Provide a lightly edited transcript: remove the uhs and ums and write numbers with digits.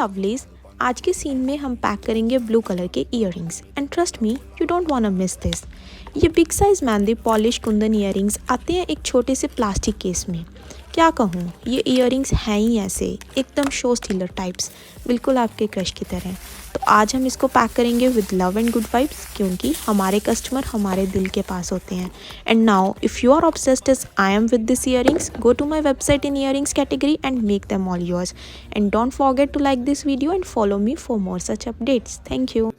Lovelies, आज के scene में हम पैक करेंगे ब्लू कलर के earrings and trust me you don't want to miss this. ये big size mehndi polish kundan earrings आते हैं एक छोटे से प्लास्टिक केस में। क्या कहूँ, ये ईयरिंग्स हैं ही ऐसे एकदम शो स्टीलर टाइप्स, बिल्कुल आपके क्रश की तरह। तो आज हम इसको पैक करेंगे with love and good vibes, क्योंकि हमारे कस्टमर हमारे दिल के पास होते हैं। And now if you are obsessed as I am with this earrings, go to my website in earrings category and make them all yours. And don't forget to like this video and follow me for more such updates. Thank you.